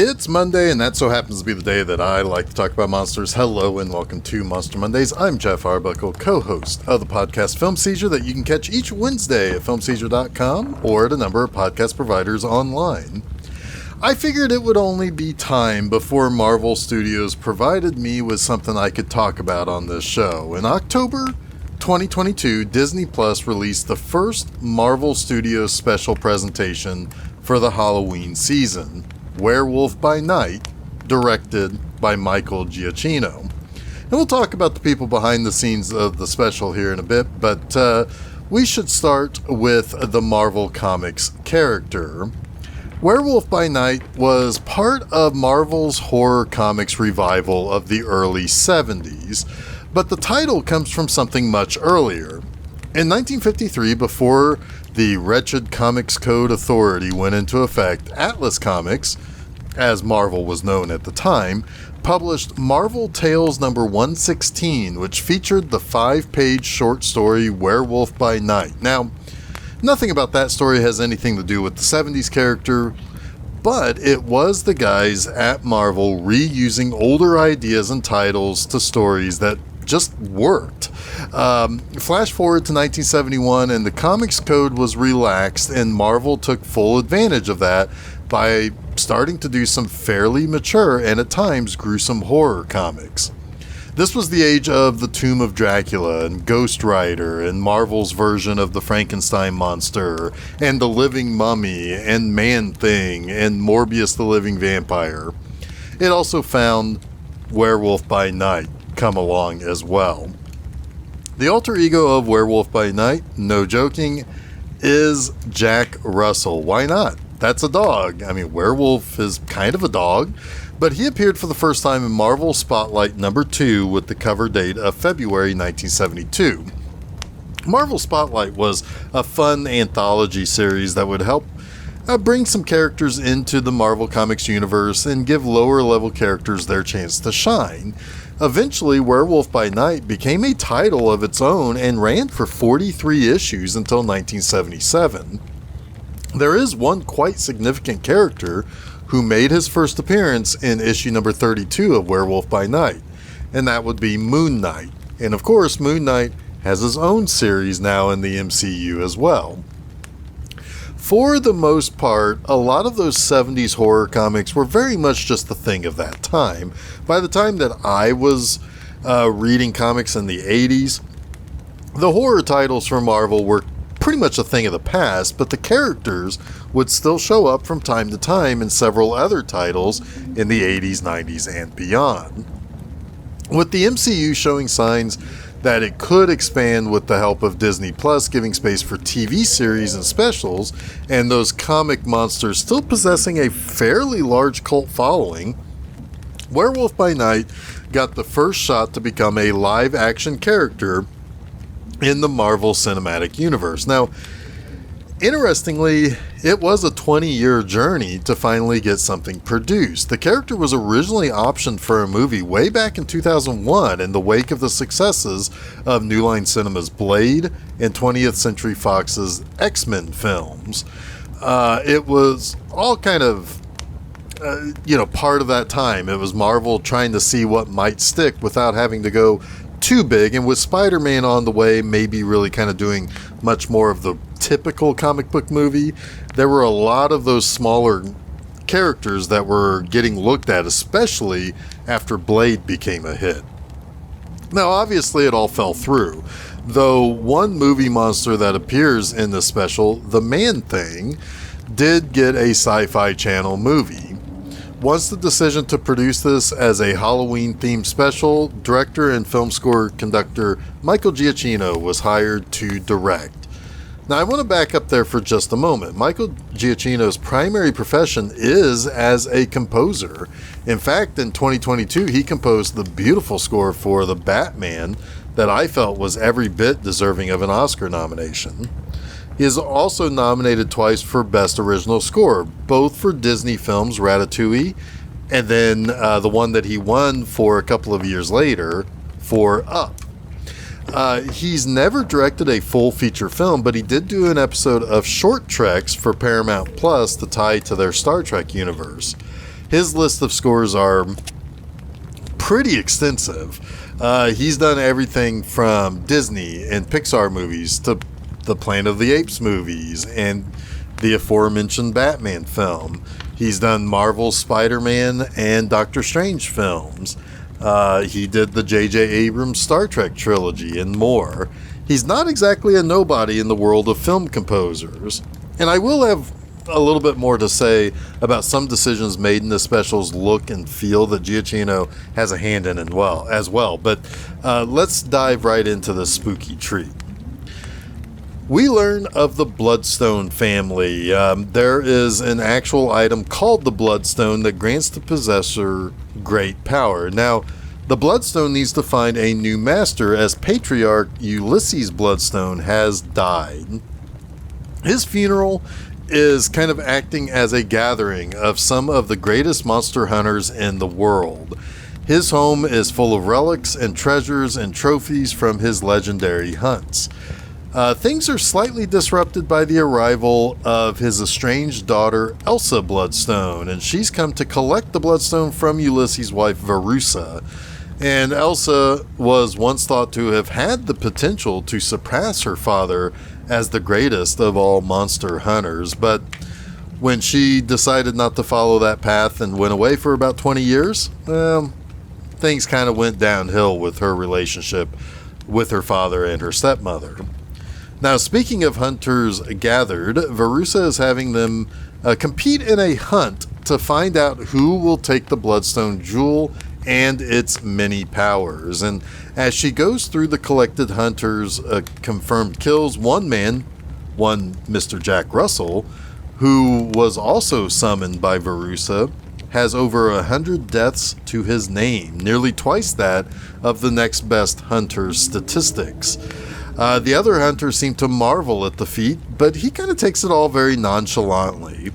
It's Monday, and that so happens to be the day that I like to talk about monsters. Hello, and welcome to Monster Mondays. I'm Geoff Arbuckle, co-host of the podcast Film Seizure that you can catch each Wednesday at filmseizure.com or at a number of podcast providers online. I figured it would only be time before Marvel Studios provided me with something I could talk about on this show. In October 2022, Disney Plus released the first Marvel Studios special presentation for the Halloween season, Werewolf By Night, directed by Michael Giacchino. And we'll talk about the people behind the scenes of the special here in a bit, but we should start with the Marvel Comics character. Werewolf By Night was part of Marvel's horror comics revival of the early 70s, but the title comes from something much earlier. In 1953, before the wretched Comics Code Authority went into effect, Atlas Comics, as Marvel was known at the time, published Marvel Tales number 116, which featured the 5-page short story Werewolf By Night. Now, nothing about that story has anything to do with the 70s character, but it was the guys at Marvel reusing older ideas and titles to stories that just worked. Flash forward to 1971, and the Comics Code was relaxed, and Marvel took full advantage of that by starting to do some fairly mature and at times gruesome horror comics. This was the age of The Tomb of Dracula and Ghost Rider and Marvel's version of the Frankenstein monster and The Living Mummy and Man-Thing and Morbius the Living Vampire. It also found Werewolf By Night come along as well. The alter ego of Werewolf By Night, no joking, is Jack Russell. Why not? That's a dog. I mean, werewolf is kind of a dog, but he appeared for the first time in Marvel Spotlight number 2 with the cover date of February 1972. Marvel Spotlight was a fun anthology series that would help bring some characters into the Marvel Comics universe and give lower level characters their chance to shine. Eventually, Werewolf By Night became a title of its own and ran for 43 issues until 1977. There is one quite significant character who made his first appearance in issue number 32 of Werewolf By Night, and that would be Moon Knight. And of course, Moon Knight has his own series now in the MCU as well. For the most part, a lot of those 70s horror comics were very much just the thing of that time. By the time that I was reading comics in the 80s, the horror titles from Marvel were pretty much a thing of the past, but the characters would still show up from time to time in several other titles in the 80s, 90s, and beyond. With the MCU showing signs that it could expand with the help of Disney Plus giving space for TV series and specials, and those comic monsters still possessing a fairly large cult following, Werewolf By Night got the first shot to become a live-action character in the Marvel Cinematic Universe. Now, interestingly, it was a 20-year journey to finally get something produced. The character was originally optioned for a movie way back in 2001 in the wake of the successes of New Line Cinema's Blade and 20th Century Fox's X-Men films. It was all kind of part of that time. It was Marvel trying to see what might stick without having to go too big, and with Spider-Man on the way, maybe really kind of doing much more of the typical comic book movie, there were a lot of those smaller characters that were getting looked at, especially after Blade became a hit. Now, obviously, it all fell through, though one movie monster that appears in this special, the Man-Thing, did get a Sci-Fi Channel movie. Once the decision to produce this as a Halloween-themed special, director and film score conductor Michael Giacchino was hired to direct. Now, I want to back up there for just a moment. Michael Giacchino's primary profession is as a composer. In fact, in 2022, he composed the beautiful score for The Batman that I felt was every bit deserving of an Oscar nomination. He is also nominated twice for Best Original Score, both for Disney films Ratatouille, and then the one that he won for a couple of years later for Up. He's never directed a full feature film, but he did do an episode of Short Treks for Paramount Plus to tie to their Star Trek universe. his list of scores are pretty extensive. He's done everything from Disney and Pixar movies to the Planet of the Apes movies and the aforementioned Batman film. He's done Marvel's Spider-Man and Doctor Strange films. He did the J.J. Abrams Star Trek trilogy and more. He's not exactly a nobody in the world of film composers. And I will have a little bit more to say about some decisions made in the special's look and feel that Giacchino has a hand in as well. But let's dive right into the spooky treat. We learn of the Bloodstone family. There is an actual item called the Bloodstone that grants the possessor great power. Now, the Bloodstone needs to find a new master as Patriarch Ulysses Bloodstone has died. His funeral is kind of acting as a gathering of some of the greatest monster hunters in the world. His home is full of relics and treasures and trophies from his legendary hunts. Things are slightly disrupted by the arrival of his estranged daughter, Elsa Bloodstone, and she's come to collect the Bloodstone from Ulysses' wife, Verussa. And Elsa was once thought to have had the potential to surpass her father as the greatest of all monster hunters, but when she decided not to follow that path and went away for about 20 years, things kind of went downhill with her relationship with her father and her stepmother. Now, speaking of hunters gathered, Verussa is having them compete in a hunt to find out who will take the Bloodstone Jewel and its many powers. And as she goes through the collected hunters' confirmed kills, one Mr. Jack Russell, who was also summoned by Verussa, has over 100 deaths to his name, nearly twice that of the next best hunter's statistics. The other hunters seem to marvel at the feat, but he kind of takes it all very nonchalantly.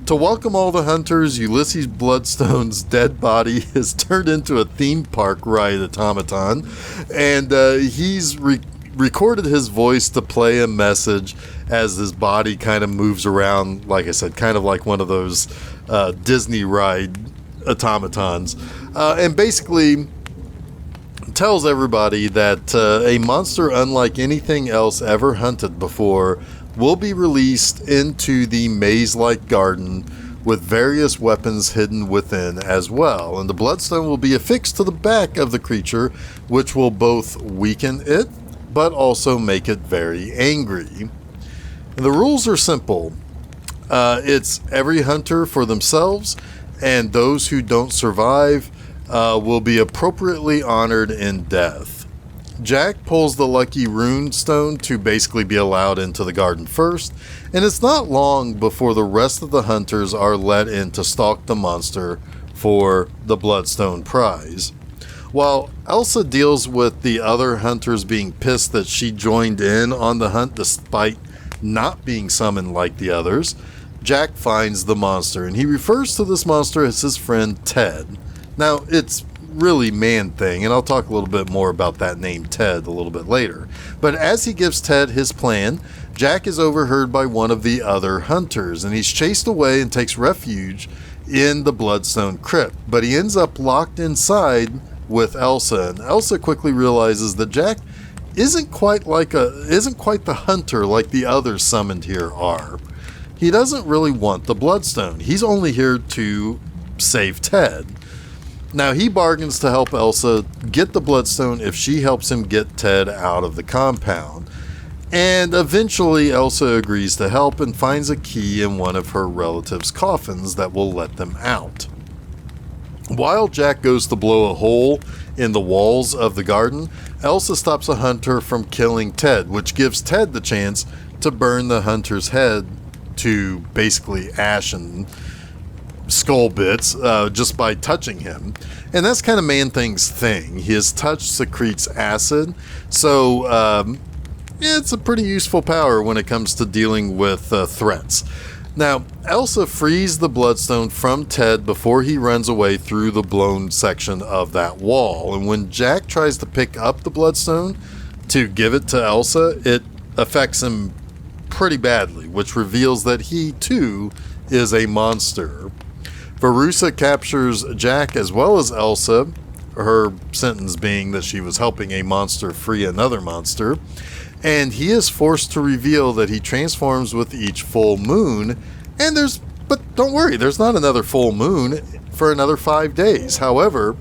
To welcome all the hunters, Ulysses Bloodstone's dead body is turned into a theme park ride automaton, and he's recorded his voice to play a message as his body kind of moves around, like I said, kind of like one of those Disney ride automatons, and basically tells everybody that a monster unlike anything else ever hunted before will be released into the maze-like garden with various weapons hidden within as well, and the Bloodstone will be affixed to the back of the creature, which will both weaken it but also make it very angry. And the rules are simple. It's every hunter for themselves, and those who don't survive will be appropriately honored in death. Jack pulls the lucky rune stone to basically be allowed into the garden first, and it's not long before the rest of the hunters are let in to stalk the monster for the Bloodstone prize. While Elsa deals with the other hunters being pissed that she joined in on the hunt despite not being summoned like the others, Jack finds the monster, and he refers to this monster as his friend Ted. Now, it's really Man-Thing, and I'll talk a little bit more about that name Ted a little bit later. But as he gives Ted his plan, Jack is overheard by one of the other hunters, and he's chased away and takes refuge in the Bloodstone crypt. But he ends up locked inside with Elsa, and Elsa quickly realizes that Jack isn't quite the hunter like the others summoned here are. He doesn't really want the Bloodstone. He's only here to save Ted. Now, he bargains to help Elsa get the Bloodstone if she helps him get Ted out of the compound. And eventually, Elsa agrees to help and finds a key in one of her relatives' coffins that will let them out. While Jack goes to blow a hole in the walls of the garden, Elsa stops a hunter from killing Ted, which gives Ted the chance to burn the hunter's head to basically ash and skull bits just by touching him. And that's kind of Man-Thing's thing. His touch secretes acid, so it's a pretty useful power when it comes to dealing with threats. Now, Elsa frees the Bloodstone from Ted before he runs away through the blown section of that wall, and when Jack tries to pick up the Bloodstone to give it to Elsa, it affects him pretty badly, which reveals that he too is a monster. Verussa captures Jack as well as Elsa, her sentence being that she was helping a monster free another monster, and he is forced to reveal that he transforms with each full moon, but don't worry, there's not another full moon for another 5 days. However,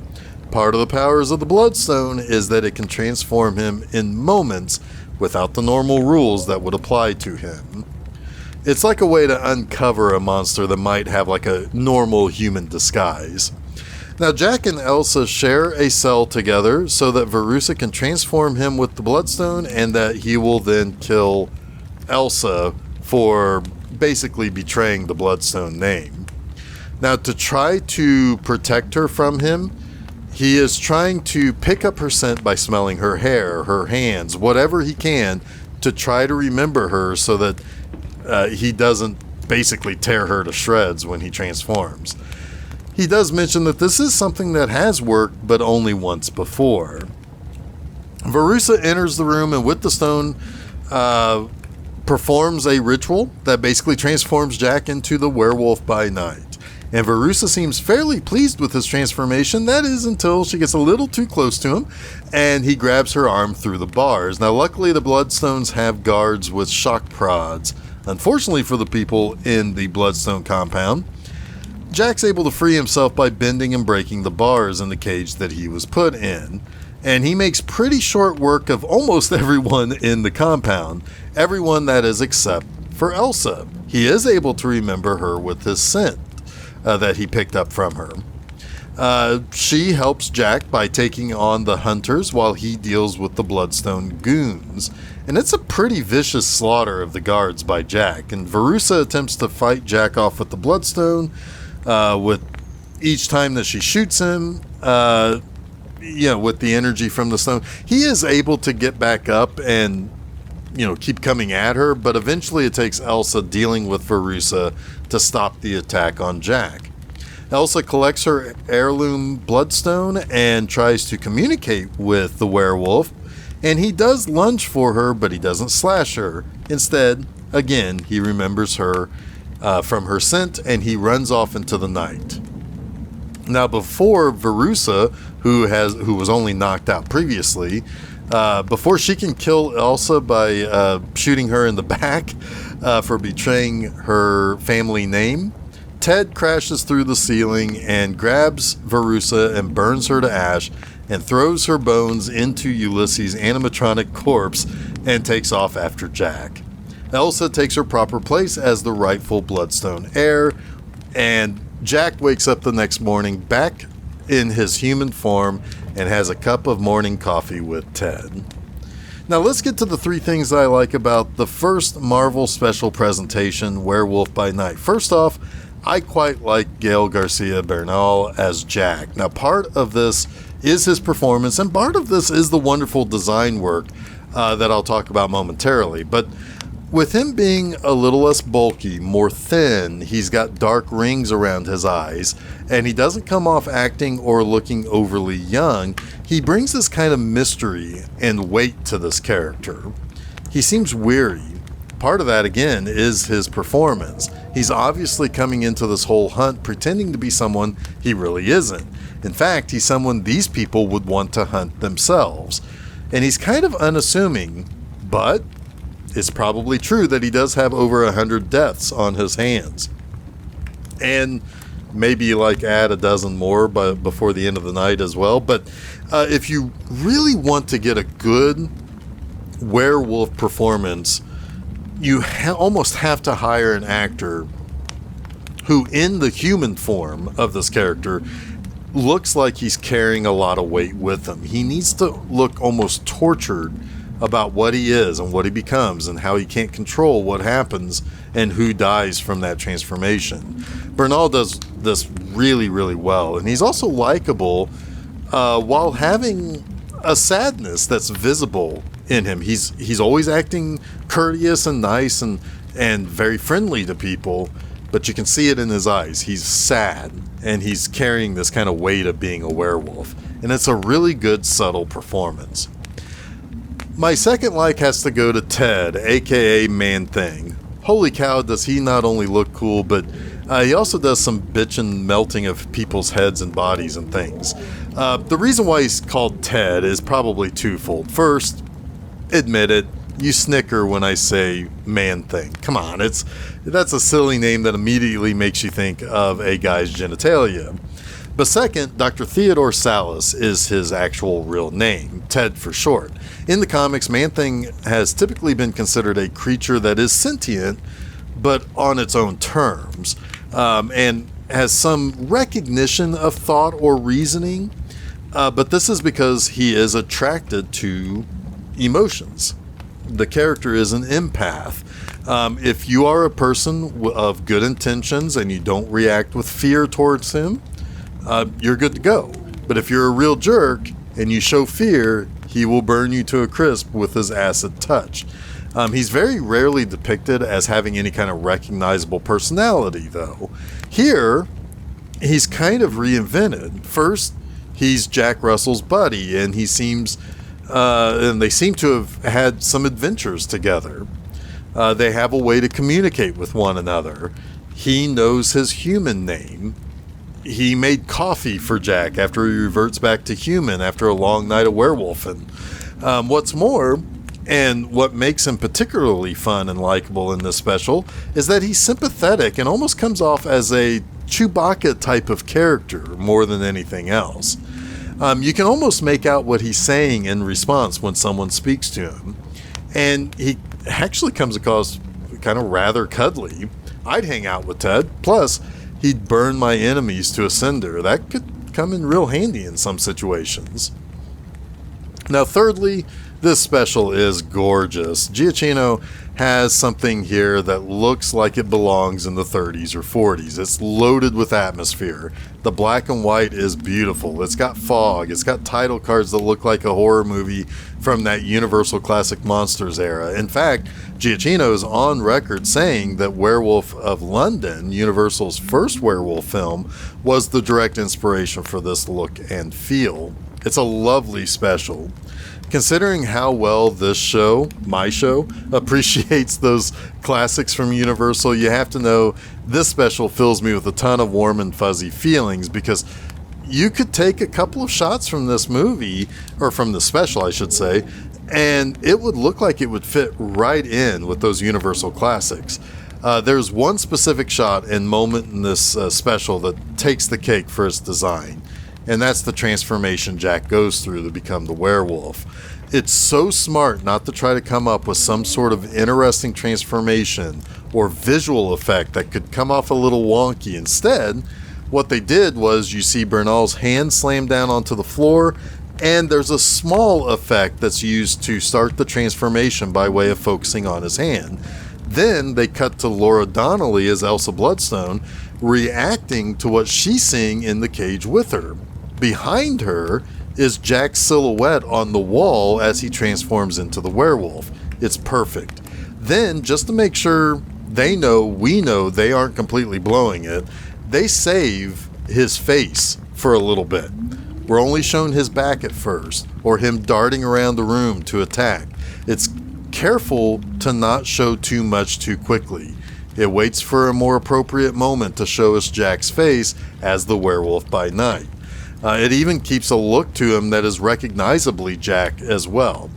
part of the powers of the Bloodstone is that it can transform him in moments without the normal rules that would apply to him. It's like a way to uncover a monster that might have like a normal human disguise. Now, Jack and Elsa share a cell together so that Verussa can transform him with the Bloodstone, and that he will then kill Elsa for basically betraying the Bloodstone name. Now, to try to protect her from him, he is trying to pick up her scent by smelling her hair, her hands, whatever he can to try to remember her so that he doesn't basically tear her to shreds when he transforms. He does mention that this is something that has worked, but only once before. Verussa enters the room and with the stone performs a ritual that basically transforms Jack into the Werewolf by Night. And Verussa seems fairly pleased with his transformation. That is until she gets a little too close to him and he grabs her arm through the bars. Now, luckily, the Bloodstones have guards with shock prods. Unfortunately for the people in the Bloodstone compound, Jack's able to free himself by bending and breaking the bars in the cage that he was put in. And he makes pretty short work of almost everyone in the compound. Everyone, that is, except for Elsa. He is able to remember her with his scent that he picked up from her. She helps Jack by taking on the hunters while he deals with the Bloodstone goons. And it's a pretty vicious slaughter of the guards by Jack. And Verussa attempts to fight Jack off with the Bloodstone. With each time that she shoots him, with the energy from the stone, he is able to get back up and, keep coming at her. But eventually it takes Elsa dealing with Verussa to stop the attack on Jack. Elsa collects her heirloom Bloodstone and tries to communicate with the werewolf. And he does lunge for her, but he doesn't slash her. Instead, again, he remembers her from her scent, and he runs off into the night. Now, before Verussa, who was only knocked out previously, before she can kill Elsa by shooting her in the back for betraying her family name, Ted crashes through the ceiling and grabs Verussa and burns her to ash and throws her bones into Ulysses' animatronic corpse and takes off after Jack. Elsa takes her proper place as the rightful Bloodstone heir, and Jack wakes up the next morning back in his human form and has a cup of morning coffee with Ted. Now let's get to the 3 things I like about the first Marvel special presentation, Werewolf by Night. First off, I quite like Gael Garcia Bernal as Jack. Now, part of this is his performance, and part of this is the wonderful design work that I'll talk about momentarily. But with him being a little less bulky, more thin, he's got dark rings around his eyes, and he doesn't come off acting or looking overly young. He brings this kind of mystery and weight to this character. He seems weary. Part of that, again, is his performance. He's obviously coming into this whole hunt pretending to be someone he really isn't. In fact, he's someone these people would want to hunt themselves. And he's kind of unassuming, but it's probably true that he does have over 100 deaths on his hands. And maybe add a dozen more before the end of the night as well. But if you really want to get a good werewolf performance, you almost have to hire an actor who, in the human form of this character, looks like he's carrying a lot of weight with him. He needs to look almost tortured about what he is and what he becomes and how he can't control what happens and who dies from that transformation. Bernal does this really, really well, and he's also likable while having a sadness that's visible in him. He's always acting courteous and nice and very friendly to people, but you can see it in his eyes. He's sad, and he's carrying this kind of weight of being a werewolf, and it's a really good, subtle performance. My second like has to go to Ted, aka Man-Thing. Holy cow, does he not only look cool, but He also does some bitchin' melting of people's heads and bodies and things. The reason why he's called Ted is probably twofold. First, admit it, you snicker when I say Man-Thing. Come on, that's a silly name that immediately makes you think of a guy's genitalia. But second, Dr. Theodore Salas is his actual real name, Ted for short. In the comics, Man-Thing has typically been considered a creature that is sentient, but on its own terms, and has some recognition of thought or reasoning, but this is because he is attracted to emotions. The character is an empath. If you are a person of good intentions and you don't react with fear towards him, you're good to go. But if you're a real jerk and you show fear, he will burn you to a crisp with his acid touch. He's very rarely depicted as having any kind of recognizable personality, though. Here, he's kind of reinvented. First, he's Jack Russell's buddy, and they seem to have had some adventures together. They have a way to communicate with one another. He knows his human name. He made coffee for Jack after he reverts back to human after a long night of werewolfing. What's more, and what makes him particularly fun and likable in this special, is that he's sympathetic and almost comes off as a Chewbacca type of character more than anything else. You can almost make out what he's saying in response when someone speaks to him. And he actually comes across kind of rather cuddly. I'd hang out with Ted. Plus, he'd burn my enemies to a cinder. That could come in real handy in some situations. Now, thirdly, this special is gorgeous. Giacchino has something here that looks like it belongs in the 30s or 40s. It's loaded with atmosphere. The black and white is beautiful. It's got fog. It's got title cards that look like a horror movie from that Universal Classic Monsters era. In fact, Giacchino is on record saying that Werewolf of London, Universal's first werewolf film, was the direct inspiration for this look and feel. It's a lovely special. Considering how well this show, my show, appreciates those classics from Universal, you have to know this special fills me with a ton of warm and fuzzy feelings, because you could take a couple of shots from this movie, or from the special I should say, and it would look like it would fit right in with those Universal classics. There's one specific shot and moment in this special that takes the cake for its design. And that's the transformation Jack goes through to become the werewolf. It's so smart not to try to come up with some sort of interesting transformation or visual effect that could come off a little wonky. Instead, what they did was you see Bernal's hand slam down onto the floor, and there's a small effect that's used to start the transformation by way of focusing on his hand. Then they cut to Laura Donnelly as Elsa Bloodstone, reacting to what she's seeing in the cage with her. Behind her is Jack's silhouette on the wall as he transforms into the werewolf. It's perfect. Then, just to make sure we know they aren't completely blowing it, they save his face for a little bit. We're only shown his back at first, or him darting around the room to attack. It's careful to not show too much too quickly. It waits for a more appropriate moment to show us Jack's face as the Werewolf by Night. It even keeps a look to him that is recognizably Jack as well.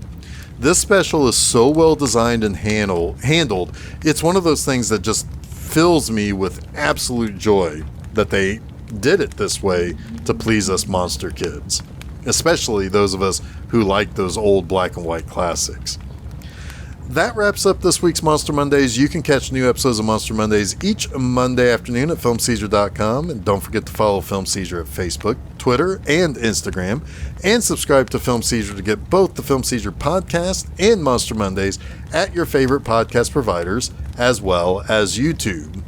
This special is so well designed and handled. It's one of those things that just fills me with absolute joy that they did it this way to please us monster kids, especially those of us who like those old black and white classics. That wraps up this week's Monster Mondays. You can catch new episodes of Monster Mondays each Monday afternoon at filmseizure.com. And don't forget to follow Film Seizure at Facebook, Twitter, and Instagram. And subscribe to Film Seizure to get both the Film Seizure Podcast and Monster Mondays at your favorite podcast providers, as well as YouTube.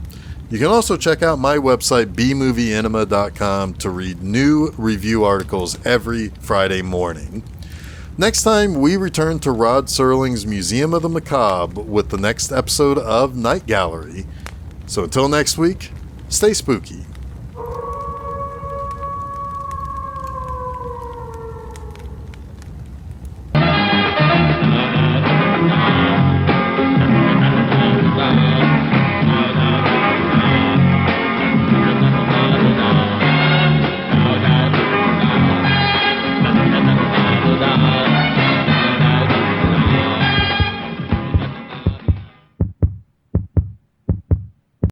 You can also check out my website, bmovieenema.com, to read new review articles every Friday morning. Next time, we return to Rod Serling's Museum of the Macabre with the next episode of Night Gallery. So until next week, stay spooky.